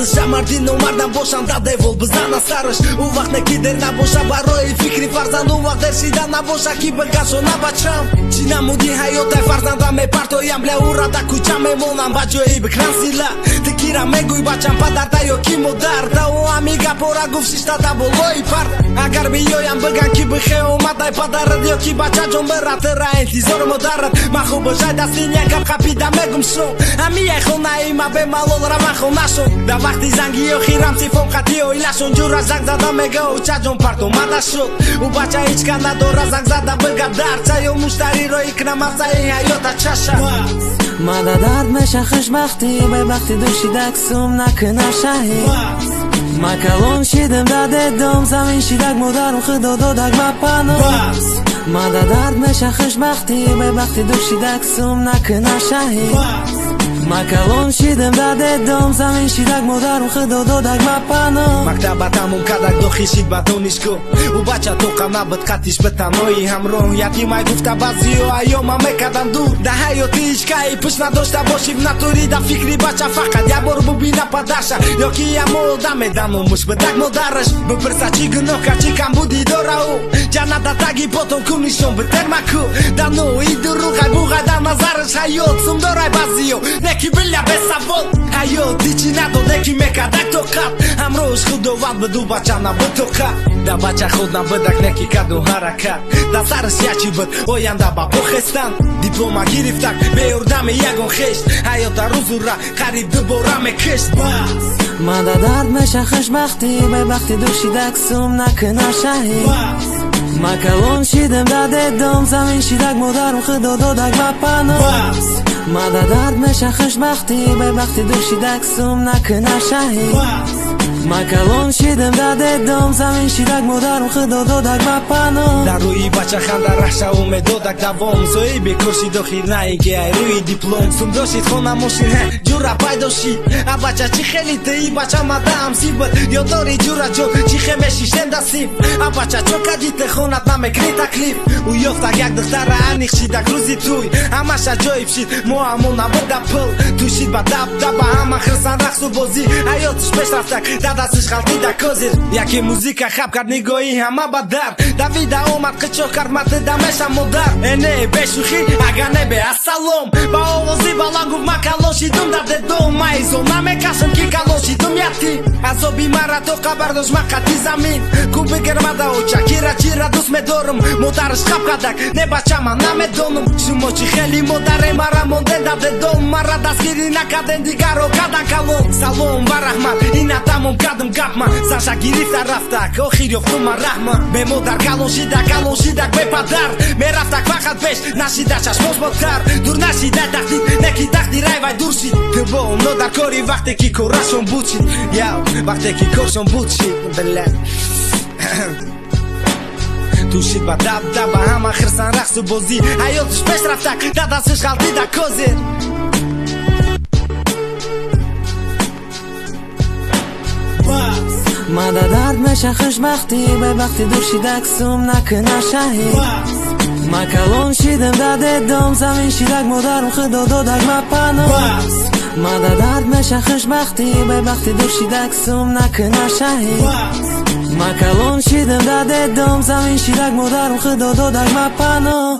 sarış Jamardin umardan boşanda devol bizana sarış U vaqt nekider nabosha baroyi fikri farzand U vaqt dershida nabosha ki bilgasho nabacham Chi namudi hayotaj farzandame partoyam bля urada kucha memonam ba joyi bikram sila Ti kira meguj bacham padarda yoki modarda O amiga pora gufshi shtada boloi part Agar bijoyam bilgan ki bihe omadaj padarad yoki bacha jon beratëra intizor modarad Ma khu bëzhaj dastinja kap kapida megum shon Amijaj khona ima be malol ravan khona shon Da vaqti zangi jo khiram si fom khati o ilashon Gjura zang zada mega o qa jon parto mada shot U bacha ichka nadora zang zada bilgadar Qa jo mushtari ro ikna mafza e hayota qasha مدى درد میشه خوشبختی به وقتی دوشیدک سوم نکنه شهی ما کلون شیدم داده دوم زمین شیدک مدارم خدا دادک با پانو مدى درد میشه خوشبختی به وقتی دوشیدک سوم نکنه شهی ما کلون شیدم داده دوم زمین شیدک مدارم خدا دادک با پانو مکتبا تموم کدک دو خیشید با دانشگاه و بچه تو قم نبود قطیش به تنهایی همراه یکی مای گفته بعضی و ایام همه کدن دور ده حیاتی هیچکایی پش نداشته باشی و نطوری ده فکری بچه فقط یه بار ببینه پدرشه یکی یه مولدمه دنومش به دک مدرش بپرسه چی گناه که چی کم بودی داره او جنت تگی پاتون کنیشون به ترمکو دنو ای دروغ بوغه در نظرش حیات سم داره بعضی و نکی بلیا به سوال حیات دیچی نداده کی مکدک تو قد امروز خداوند بدو بچه نبود تو قد ده بچه خود نبودک نکی کدو حرکت ده سرش یچی بود آینده با بخستن دیپلوما گرفتک به اردم یگون خشت حیات روز را قریب دوباره مکشت مدى درد میشه خوشبختی به وقتی دوشیدک سوم نکنه شهی ما کلون شیدم داده دوم زمین شیدک مدارم خدا دادک با پانو مدى درد میشه خوشبختی به وقتی دوشیدک سوم نکنه شهی ما کلون شیدم داده دوم زمین شیدک مدارم خدا دادک با پانو در روی بچه خنده رخشه اومد دادک دوام زوی بکرشید و خیر نایگه روی دیپلوم سوم داشتید خونه ماشین جورا پیدا شید بچه چی خیلی تی بچه مده همسی بود یا داری جورا جو چی خمشی شنده سیب بچه چو کدیت خونت نمکری تکلیف او یافت یک دختر انیخ شیدک روزی توی همش جایب شید ما همون نبود پل تو شید با دب دب همه خرسن رقص و بازی حیاتش پیش رفتک دستش خلطی دا کازیر یکی موزیک خب کرد نگاهی همه با در دویده اومد قچو کرد مد دمش هم مدر نه بشوخی اگه نبه السلام با آوازی بالا گفت ما کلاشیدم داده دوم مایزو نمیکشم کی کلاشیدم یکی از آبی مرا تو خبر داشت مقتی زمین کو بگرمده و چکیره چیره دوست میدارم مدرش خب کدک نه بچه من نمیدونم شما چی خیلی مدره مرا مونده داده دوم مرا دستگیری نکردن دیگر رو کدن کلون سلام و رحمت این تمام کدم گپما ساشا گرفته رفتک آخیر یافتم رحمت به مادر کلاشیدک به پدر میرفتک فقط پیش نشیده چشماش بادتر دور نشیده تقدیر نکی تقدیر وای دور شید که با اون در کاری وقتی که کارشون بود شید یا وقتی که کارشون بود شید بله تو شید با دب همه خرسن رقص و بازی حیاتش پیش رفتک دستش غلطی در کازیر مدى درد میشه خوشبختی به وقتی دوشیدک سوم نکنه شهی ما کلون شیدم داده دوم زمین شیدک مدارم خدا دادک با پانو مدى درد میشه خوشبختی به وقتی دوشیدک سوم نکنه شهی ما کلون شیدم داده دوم زمین شیدک مدارم خدا دادک با پانو